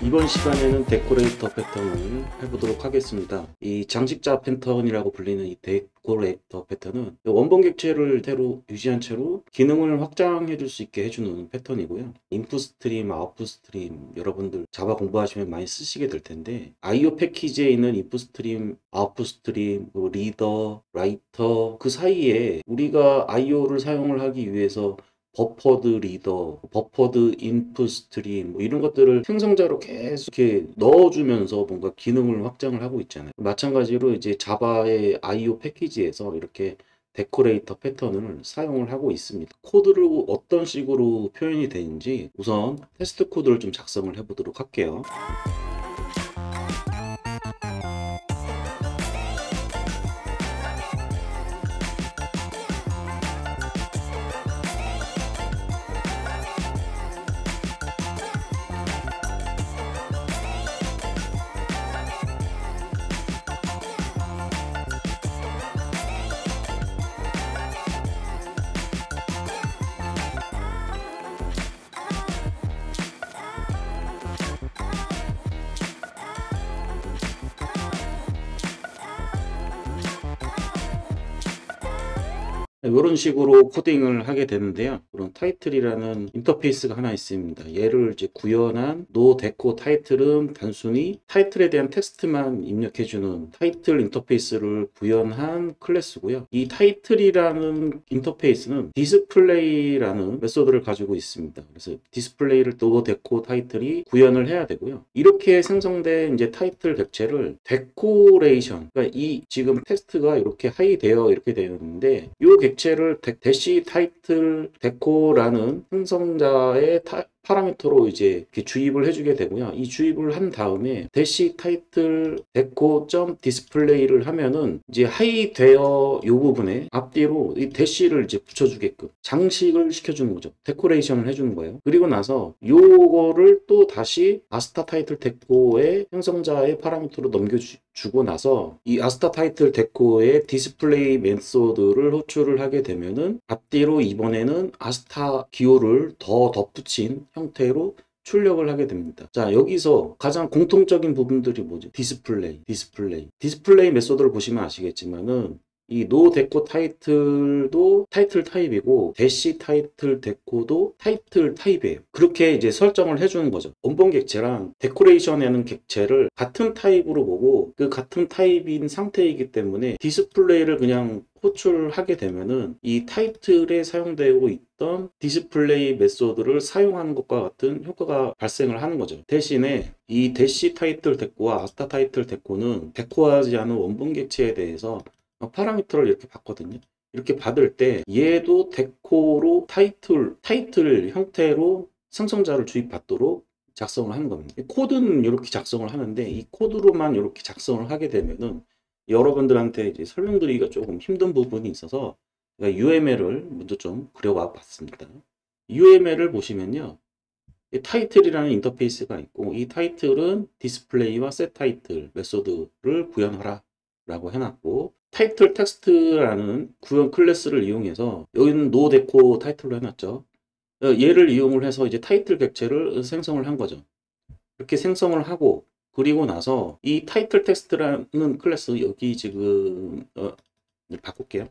이번 시간에는 데코레이터 패턴을 해보도록 하겠습니다. 이 장식자 패턴이라고 불리는 이 데코레이터 패턴은 원본 객체를 대로 유지한 채로 기능을 확장해 줄 수 있게 해주는 패턴이고요. 인풋 스트림, 아웃풋 스트림 여러분들 자바 공부하시면 많이 쓰시게 될 텐데 IO 패키지에 있는 인풋 스트림, 아웃풋 스트림, 리더, 라이터 그 사이에 우리가 IO를 사용을 하기 위해서 버퍼드 리더, 버퍼드 인풋 스트림 이런 것들을 생성자로 계속 이렇게 넣어주면서 뭔가 기능을 확장을 하고 있잖아요. 마찬가지로 이제 자바의 IO 패키지에서 이렇게 데코레이터 패턴을 사용을 하고 있습니다. 코드를 어떤 식으로 표현이 되는지 우선 테스트 코드를 좀 작성을 해보도록 할게요. 이런 식으로 코딩을 하게 되는데요. 그런 타이틀이라는 인터페이스가 하나 있습니다. 얘를 이제 구현한 no deco 타이틀은 단순히 타이틀에 대한 텍스트만 입력해주는 타이틀 인터페이스를 구현한 클래스고요. 이 타이틀이라는 인터페이스는 디스플레이라는 메소드를 가지고 있습니다. 그래서 디스플레이를 no deco 타이틀이 구현을 해야 되고요. 이렇게 생성된 이제 타이틀 객체를 데코레이션, 그러니까 이 지금 텍스트가 이렇게 하이되어 이렇게 되어 있는데 이 객체를 대시 타이틀 데코라는 생성자의 파라미터로 이제 이렇게 주입을 해주게 되고요. 이 주입을 한 다음에 대시 타이틀 데코 점 디스플레이를 하면은 이제 하이 되어 요 부분에 앞뒤로 이 대시를 이제 붙여주게끔 장식을 시켜주는 거죠. 데코레이션을 해주는 거예요. 그리고 나서 요거를 또 다시 아스타 타이틀 데코의 생성자의 파라미터로 넘겨주고 나서 이 아스타 타이틀 데코의 디스플레이 메소드를 호출을 하게 되면은 앞뒤로 이번에는 아스타 기호를 더 덧붙인 형태로 출력을 하게 됩니다. 자, 여기서 가장 공통적인 부분들이 뭐죠? 디스플레이 메소드를 보시면 아시겠지만은 이 no deco 타이틀도 타이틀 타입이고 대시 타이틀 데코도 타이틀 타입이에요. 그렇게 이제 설정을 해주는 거죠. 원본 객체랑 데코레이션하는 객체를 같은 타입으로 보고 그 같은 타입인 상태이기 때문에 디스플레이를 그냥 호출하게 되면은 이 타이틀에 사용되고 있던 디스플레이 메소드를 사용하는 것과 같은 효과가 발생을 하는 거죠. 대신에 이 대시 타이틀 데코와 아스타 타이틀 데코는 데코하지 않은 원본 객체에 대해서 파라미터를 이렇게 받거든요. 이렇게 받을 때 얘도 데코로 타이틀 형태로 생성자를 주입받도록 작성을 하는 겁니다. 코드는 이렇게 작성을 하는데 이 코드로만 이렇게 작성을 하게 되면은 여러분들한테 이제 설명드리기가 조금 힘든 부분이 있어서 제가 UML을 먼저 좀 그려와 봤습니다. UML을 보시면요. 타이틀이라는 인터페이스가 있고 이 타이틀은 디스플레이와 setTitle 메소드를 구현하라 라고 해놨고 타이틀 텍스트라는 구현 클래스를 이용해서 여기는 no deco 타이틀로 해놨죠. 얘를 이용을 해서 이제 타이틀 객체를 생성을 한 거죠. 이렇게 생성을 하고 그리고 나서 이 타이틀 텍스트라는 클래스 여기 지금 바꿀게요.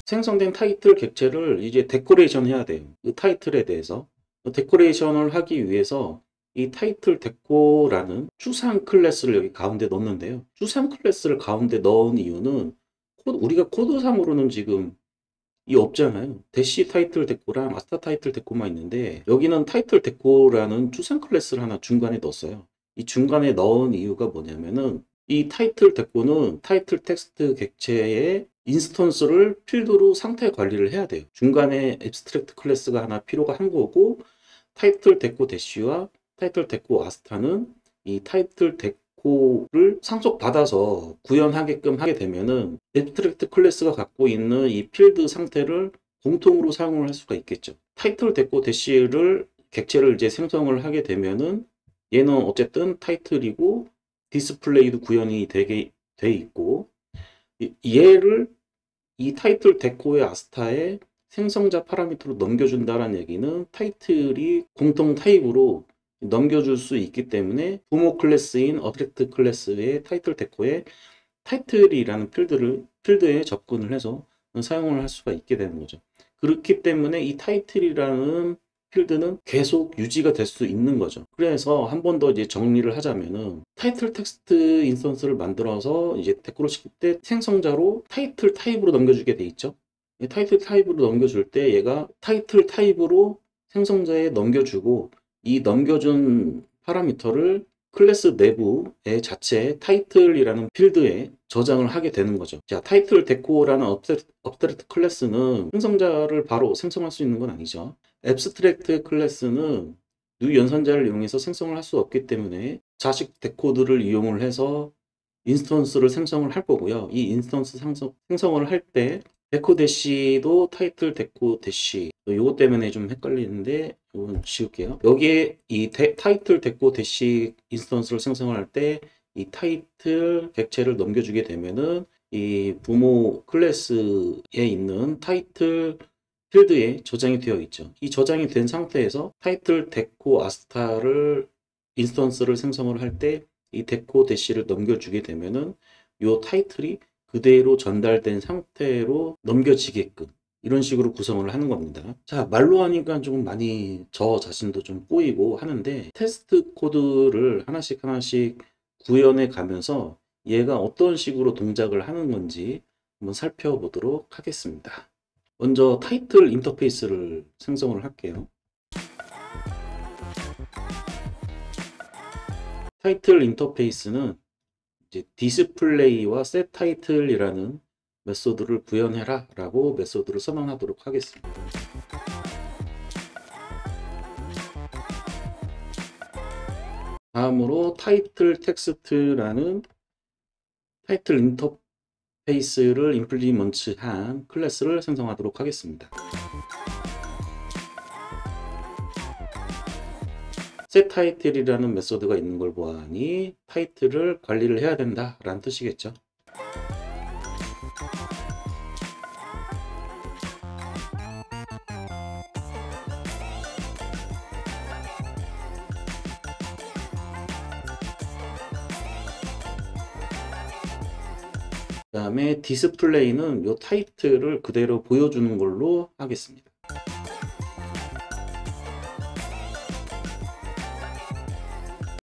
생성된 타이틀 객체를 이제 데코레이션 해야 돼요. 그 타이틀에 대해서 데코레이션을 하기 위해서 이 타이틀 데코라는 추상 클래스를 여기 가운데 넣는데요. 추상 클래스를 가운데 넣은 이유는 우리가 코드상으로는 지금 이 없잖아요. 대시 타이틀 데코랑 아스타 타이틀 데코만 있는데 여기는 타이틀 데코라는 추상 클래스를 하나 중간에 넣었어요. 이 중간에 넣은 이유가 뭐냐면은 이 타이틀 데코는 타이틀 텍스트 객체의 인스턴스를 필드로 상태 관리를 해야 돼요. 중간에 앱스트랙트 클래스가 하나 필요가 한 거고 타이틀 데코 대시와 타이틀 데코 아스타는 이 타이틀 데코를 상속받아서 구현하게끔 하게 되면은 앱스트랙트 클래스가 갖고 있는 이 필드 상태를 공통으로 사용을 할 수가 있겠죠. 타이틀 데코 대시를 객체를 이제 생성을 하게 되면은 얘는 어쨌든 타이틀이고 디스플레이도 구현이 되게 돼 있고 얘를 이 타이틀 데코의 아스타에 생성자 파라미터로 넘겨준다는 얘기는 타이틀이 공통 타입으로 넘겨줄 수 있기 때문에 부모 클래스인 어트랙트 클래스의 타이틀 데코에 타이틀이라는 필드에 접근을 해서 사용을 할 수가 있게 되는 거죠. 그렇기 때문에 이 타이틀이라는 필드는 계속 유지가 될 수 있는 거죠. 그래서 한 번 더 이제 정리를 하자면은 타이틀 텍스트 인스턴스를 만들어서 이제 데코를 시킬 때 생성자로 타이틀 타입으로 넘겨주게 돼 있죠. 타이틀 타입으로 넘겨줄 때 얘가 타이틀 타입으로 생성자에 넘겨주고 이 넘겨준 파라미터를 클래스 내부의 자체 타이틀이라는 필드에 저장을 하게 되는 거죠. 자, 타이틀 데코라는 업스트랙트 클래스는 생성자를 바로 생성할 수 있는 건 아니죠. 앱스트랙트 클래스는 뉴 연산자를 이용해서 생성을 할 수 없기 때문에 자식 데코들을 이용을 해서 인스턴스를 생성을 할 거고요. 이 인스턴스 생성을 할 때 데코 대시도 타이틀 데코 대시 요거 때문에 좀 헷갈리는데 이건 지울게요. 여기에 이 타이틀 데코 대시 인스턴스를 생성을 할 때 이 타이틀 객체를 넘겨주게 되면은 이 부모 클래스에 있는 타이틀 필드에 저장이 되어 있죠. 이 저장이 된 상태에서 타이틀 데코 아스타를 인스턴스를 생성을 할 때 이 데코 대시를 넘겨주게 되면은 이 타이틀이 그대로 전달된 상태로 넘겨지게끔 이런 식으로 구성을 하는 겁니다. 자, 말로 하니까 조금 많이 저 자신도 좀 꼬이고 하는데 테스트 코드를 하나씩 구현해 가면서 얘가 어떤 식으로 동작을 하는 건지 한번 살펴보도록 하겠습니다. 먼저 타이틀 인터페이스를 생성을 할게요. 타이틀 인터페이스는 이제 디스플레이와 setTitle이라는 메소드를 구현해라 라고 메소드를 선언하도록 하겠습니다. 다음으로 타이틀 텍스트라는 타이틀 인터페이스를 임플리먼트한 클래스를 생성하도록 하겠습니다. setTitle이라는 메소드가 있는 걸 보아하니 타이틀을 관리를 해야 된다 라는 뜻이겠죠. 그 다음에 디스플레이는 이 타이틀을 그대로 보여주는 걸로 하겠습니다.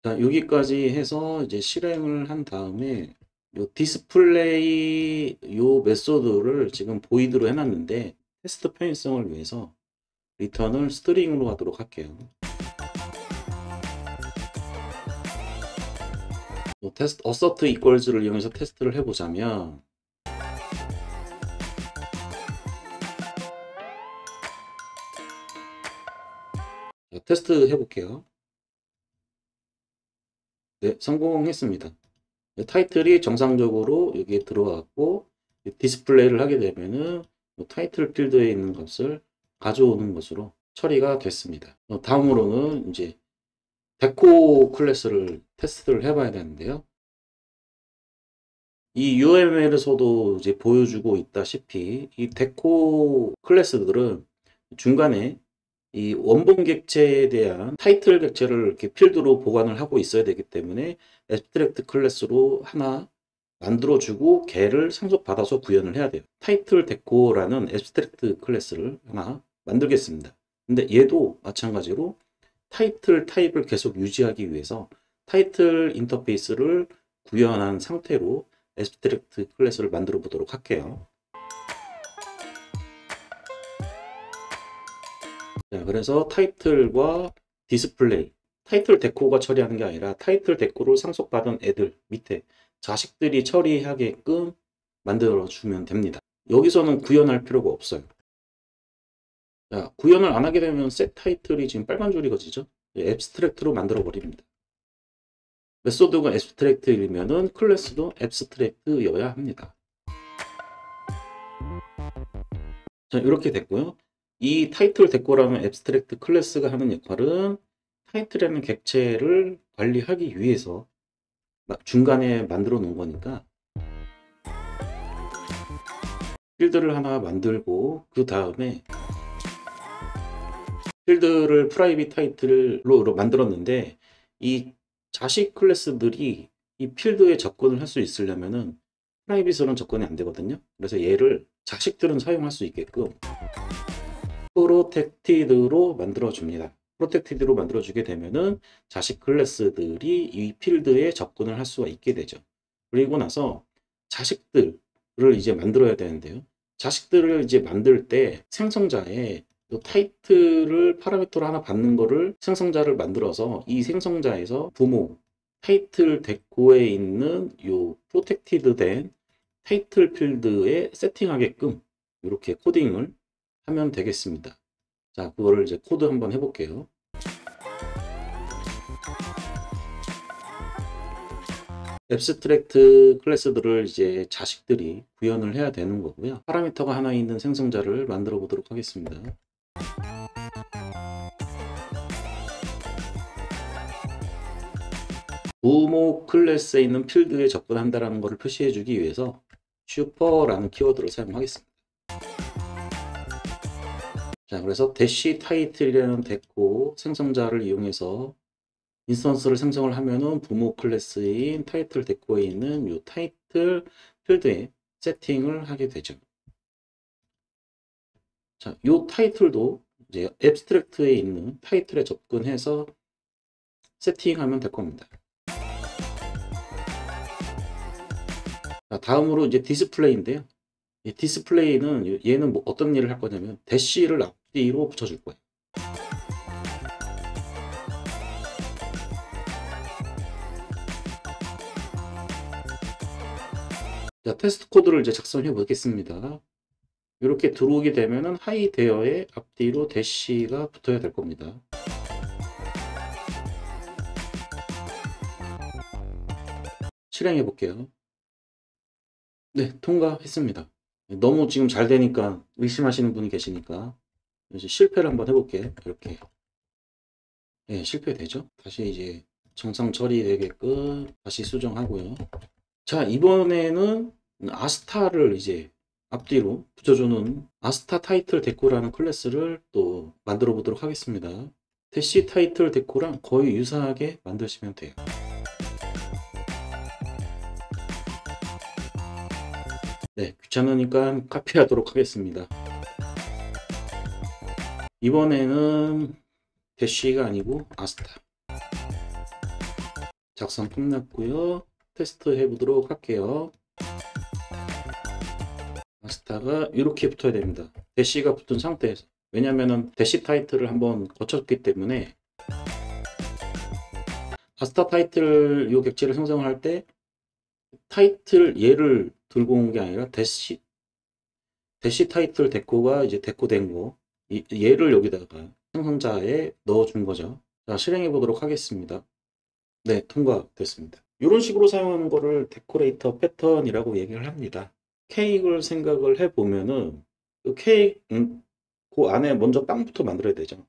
자, 여기까지 해서 이제 실행을 한 다음에 요 디스플레이 요 메소드를 지금 보이드로 해놨는데 테스트 편의성을 위해서 리턴을 스트링으로 하도록 할게요. 테스트 assert equals를 이용해서 테스트를 해보자면 자, 테스트 해볼게요. 네, 성공했습니다. 타이틀이 정상적으로 여기에 들어왔고 디스플레이를 하게 되면은 타이틀 필드에 있는 값을 가져오는 것으로 처리가 됐습니다. 다음으로는 이제 데코 클래스를 테스트를 해봐야 되는데요. 이 UML에서도 이제 보여주고 있다시피 이 데코 클래스들은 중간에 이 원본 객체에 대한 타이틀 객체를 이렇게 필드로 보관을 하고 있어야 되기 때문에 앱스트랙트 클래스로 하나 만들어주고 걔를 상속받아서 구현을 해야 돼요. 타이틀 데코라는 앱스트랙트 클래스를 하나 만들겠습니다. 근데 얘도 마찬가지로 타이틀 타입을 계속 유지하기 위해서 타이틀 인터페이스를 구현한 상태로 앱스트랙트 클래스를 만들어 보도록 할게요. 자, 그래서 타이틀과 디스플레이, 타이틀 데코가 처리하는 게 아니라 타이틀 데코를 상속받은 애들 밑에 자식들이 처리하게끔 만들어 주면 됩니다. 여기서는 구현할 필요가 없어요. 자, 구현을 안 하게 되면 set 타이틀이 지금 빨간 줄이 거지죠. 앱스트랙트로 만들어 버립니다. 메소드가 앱스트랙트이면은 클래스도 앱스트랙트여야 합니다. 자, 이렇게 됐고요. 이 타이틀 데코라는 앱스트랙트 클래스가 하는 역할은 타이틀이라는 객체를 관리하기 위해서 중간에 만들어 놓은 거니까 필드를 하나 만들고 그 다음에 필드를 프라이빗 타이틀로 만들었는데 이 자식 클래스들이 이 필드에 접근을 할 수 있으려면은 프라이빗으로는 접근이 안 되거든요. 그래서 얘를 자식들은 사용할 수 있게끔 프로텍티드로 만들어 줍니다. 프로텍티드로 만들어 주게 되면은 자식 클래스들이 이 필드에 접근을 할 수가 있게 되죠. 그리고 나서 자식들을 이제 만들어야 되는데요. 자식들을 이제 만들 때 생성자에 요 타이틀을 파라미터로 하나 받는 거를 생성자를 만들어서 이 생성자에서 부모 타이틀 데코에 있는 요 프로텍티드 된 타이틀 필드에 세팅하게끔 이렇게 코딩을 하면 되겠습니다. 자, 그거를 이제 코드 한번 해볼게요. 앱스트랙트 클래스들을 이제 자식들이 구현을 해야 되는 거고요. 파라미터가 하나 있는 생성자를 만들어 보도록 하겠습니다. 부모 클래스에 있는 필드에 접근한다는 것을 표시해 주기 위해서 슈퍼라는 키워드를 사용하겠습니다. 자, 그래서 대시 타이틀이라는 데코 생성자를 이용해서 인스턴스를 생성을 하면은 부모 클래스인 타이틀 데코에 있는 이 타이틀 필드에 세팅을 하게 되죠. 자, 이 타이틀도 이제 앱스트랙트에 있는 타이틀에 접근해서 세팅하면 될 겁니다. 자, 다음으로 이제 디스플레이인데요. 이 디스플레이는 얘는 뭐 어떤 일을 할 거냐면 대시를 앞뒤로 붙여줄 거예요. 자, 테스트 코드를 이제 작성해 보겠습니다. 이렇게 들어오게 되면은 하이 대어에 앞뒤로 대시가 붙어야 될 겁니다. 실행해 볼게요. 네, 통과했습니다. 너무 지금 잘 되니까 의심하시는 분이 계시니까 이제 실패를 한번 해볼게요. 이렇게. 네, 실패되죠? 다시 이제 정상 처리되게끔 다시 수정하고요. 자, 이번에는 아스타를 이제 앞뒤로 붙여주는 아스타 타이틀 데코라는 클래스를 또 만들어 보도록 하겠습니다. 대시 타이틀 데코랑 거의 유사하게 만드시면 돼요. 네, 귀찮으니까 카피하도록 하겠습니다. 이번에는 대시가 아니고 아스타. 작성 끝났고요. 테스트 해보도록 할게요. 아스타가 이렇게 붙어야 됩니다. 대시가 붙은 상태에서. 왜냐면은 대시 타이틀을 한번 거쳤기 때문에 아스타 타이틀 요 객체를 생성할 때 타이틀 얘를 들고 온 게 아니라 대시 타이틀 데코가 이제 데코된 거 얘를 여기다가 생성자에 넣어준 거죠. 자, 실행해 보도록 하겠습니다. 네, 통과됐습니다. 이런 식으로 사용하는 거를 데코레이터 패턴이라고 얘기를 합니다. 케이크를 생각을 해보면은 그 케이크 그 안에 먼저 빵부터 만들어야 되죠.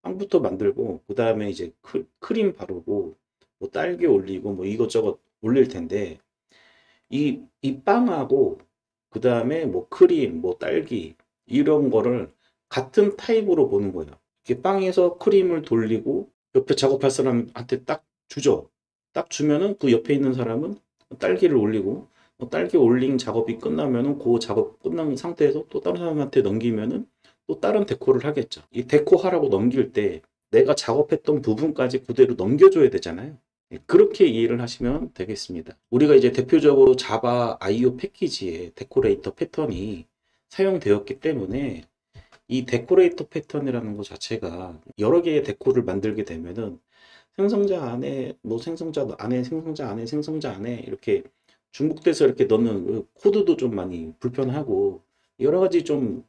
빵부터 만들고 그 다음에 이제 크림 바르고 뭐 딸기 올리고 뭐 이것저것 올릴 텐데 이 빵하고 그 다음에 뭐 크림 뭐 딸기 이런 거를 같은 타입으로 보는 거예요. 이렇게 빵에서 크림을 돌리고 옆에 작업할 사람한테 딱 주죠. 딱 주면은 그 옆에 있는 사람은 딸기를 올리고 딸기 올린 작업이 끝나면은 그 작업 끝난 상태에서 또 다른 사람한테 넘기면은 또 다른 데코를 하겠죠. 이 데코 하라고 넘길 때 내가 작업했던 부분까지 그대로 넘겨줘야 되잖아요. 그렇게 이해를 하시면 되겠습니다. 우리가 이제 대표적으로 자바 IO 패키지에 데코레이터 패턴이 사용되었기 때문에 이 데코레이터 패턴이라는 것 자체가 여러 개의 데코를 만들게 되면은 생성자 안에 뭐 생성자 안에 생성자 안에 생성자 안에 이렇게 중복돼서 이렇게 넣는 그 코드도 좀 많이 불편하고 여러 가지 좀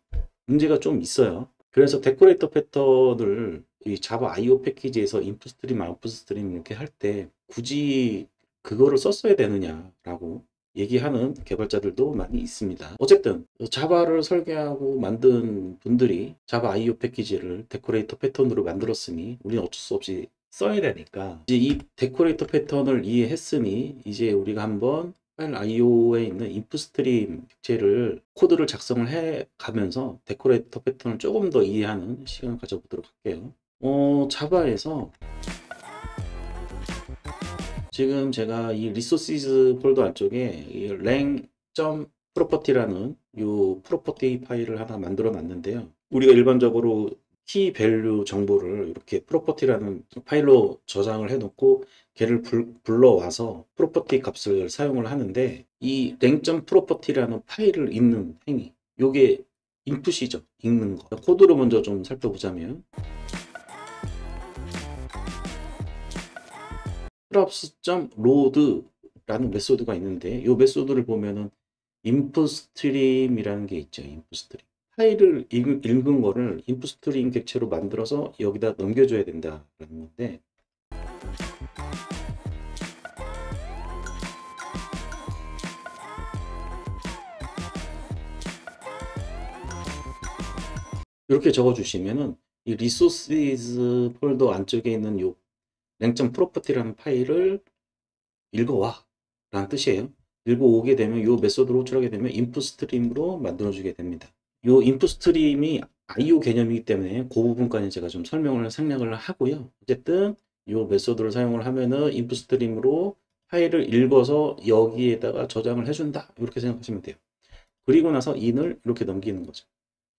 문제가 좀 있어요. 그래서 데코레이터 패턴을 이 자바 IO 패키지에서 인풋 스트림, 아웃풋 스트림 이렇게 할 때 굳이 그거를 썼어야 되느냐라고 얘기하는 개발자들도 많이 있습니다. 어쨌든 자바를 설계하고 만든 분들이 자바 IO 패키지를 데코레이터 패턴으로 만들었으니 우리는 어쩔 수 없이 써야 되니까 이제 이 데코레이터 패턴을 이해했으니 이제 우리가 한번 파일 IO에 있는 인풋스트림 객체를 코드를 작성을 해 가면서 데코레이터 패턴을 조금 더 이해하는 시간을 가져보도록 할게요. 자바에서 지금 제가 이 리소시즈 폴더 안쪽에 이 랭.property라는 요 프로퍼티 파일을 하나 만들어 놨는데요. 우리가 일반적으로 키 밸류 정보를 이렇게 프로퍼티라는 파일로 저장을 해 놓고 걔를 불러와서 프로퍼티 값을 사용을 하는데, 이 랭.property라는 파일을 읽는 행위, 요게 인풋이죠. 읽는 거. 코드로 먼저 좀 살펴보자면 props.load라는 메소드가 있는데, 이 메소드를 보면은 input stream이라는 게 있죠. input stream. 파일을 읽은 거를 input stream 객체로 만들어서 여기다 넘겨줘야 된다라는 건데, 이렇게 적어주시면은 이 resources 폴더 안쪽에 있는 요 랭.property라는 파일을 읽어와 라는 뜻이에요. 읽어오게 되면 이 메소드로 호출하게 되면 input stream으로 만들어주게 됩니다. 이 input stream이 IO 개념이기 때문에 그 부분까지 제가 좀 설명을 생략을 하고요. 어쨌든 이 메소드를 사용을 하면은 input stream으로 파일을 읽어서 여기에다가 저장을 해준다, 이렇게 생각하시면 돼요. 그리고 나서 in을 이렇게 넘기는 거죠.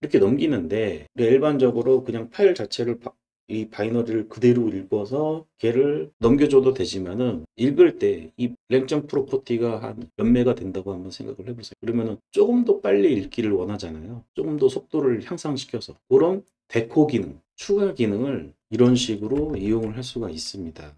이렇게 넘기는데 일반적으로 그냥 파일 자체를 이 바이너리를 그대로 읽어서 걔를 넘겨줘도 되지만은, 읽을 때 이 랭.property가 한 몇 메가 된다고 한번 생각을 해보세요. 그러면은 조금 더 빨리 읽기를 원하잖아요. 조금 더 속도를 향상시켜서 그런 데코 기능, 추가 기능을 이런 식으로 이용을 할 수가 있습니다.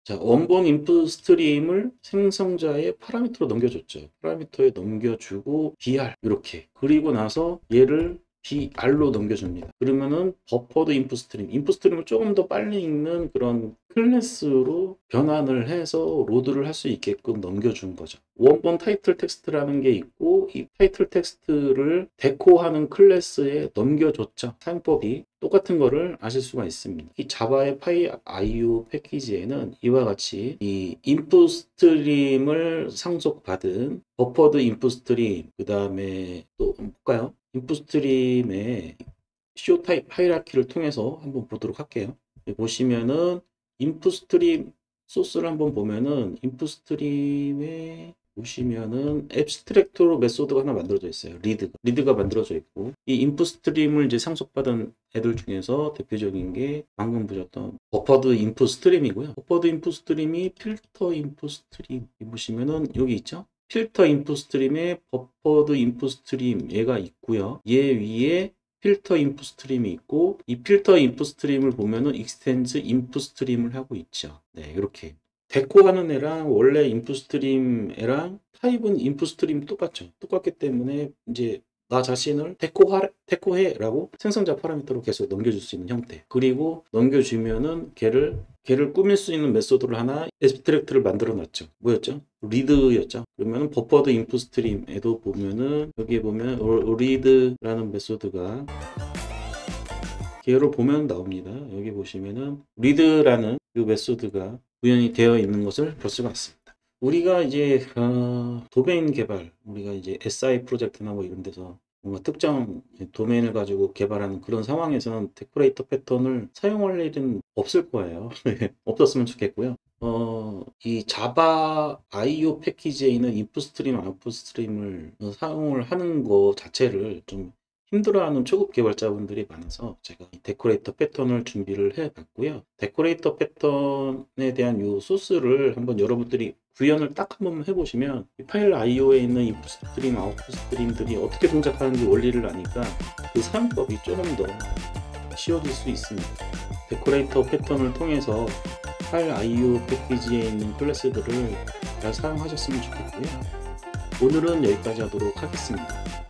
자, 원본 인풋 스트림을 생성자의 파라미터로 넘겨줬죠. 파라미터에 넘겨주고 BR 이렇게, 그리고 나서 얘를 BR로 넘겨줍니다. 그러면은 버퍼드 인풋 스트림을 조금 더 빨리 읽는 그런 클래스로 변환을 해서 로드를 할 수 있게끔 넘겨준 거죠. 원본 타이틀 텍스트라는 게 있고, 이 타이틀 텍스트를 데코하는 클래스에 넘겨줬죠. 사용법이 똑같은 거를 아실 수가 있습니다. 이 자바의 파이 IO 패키지에는 이와 같이 이 인풋 스트림을 상속받은 버퍼드 인풋 스트림, 그 다음에 또 볼까요? 인풋 스트림의 CO 타입 하이라키를 통해서 한번 보도록 할게요. 보시면은 인풋 스트림 소스를 한번 보면은 인풋 스트림에 보시면은 앱스트랙트로 메소드가 하나 만들어져 있어요. 리드가 만들어져 있고, 이 인풋 스트림을 이제 상속받은 애들 중에서 대표적인 게 방금 보셨던 버퍼드 인풋 스트림이고요. 버퍼드 인풋 스트림이 필터 인풋 스트림, 보시면은 여기 있죠. 필터 인풋 스트림에 버퍼드 인풋 스트림 얘가 있고요. 얘 위에 필터 인풋 스트림이 있고, 이 필터 인풋 스트림을 보면은 익스텐즈 인풋 스트림을 하고 있죠. 네, 이렇게 데코하는 애랑 원래 인풋 스트림 애랑 타입은 인풋 스트림이 똑같죠. 똑같기 때문에 이제 나 자신을 데코해라고 생성자 파라미터로 계속 넘겨줄 수 있는 형태. 그리고 넘겨주면은 걔를 꾸밀 수 있는 메소드를 하나 앱스트랙트를 만들어 놨죠. 뭐였죠? 리드였죠. 그러면은 버퍼드 인풋 스트림에도 보면은 여기에 보면 리드라는 메소드가 걔를 보면 나옵니다. 여기 보시면은 리드라는 이 메소드가 구현이 되어 있는 것을 볼 수가 있습니다. 우리가 이제 도메인 개발, 우리가 이제 SI 프로젝트나 뭐 이런 데서 뭔가 특정 도메인을 가지고 개발하는 그런 상황에서는 데코레이터 패턴을 사용할 일은 없을 거예요. 없었으면 좋겠고요. 이 자바 IO 패키지에 있는 인풋 스트림, 아웃풋 스트림을 사용을 하는 거 자체를 좀 힘들어하는 초급 개발자분들이 많아서 제가 이 데코레이터 패턴을 준비를 해봤고요. 데코레이터 패턴에 대한 이 소스를 한번 여러분들이 구현을 딱 한번 해보시면 이 파일 IO에 있는 인풋 스트림, 아웃풋 스트림들이 어떻게 동작하는지 원리를 아니까 그 사용법이 조금 더 쉬워질 수 있습니다. 데코레이터 패턴을 통해서 파일 IO 패키지에 있는 클래스들을 잘 사용하셨으면 좋겠고요. 오늘은 여기까지 하도록 하겠습니다.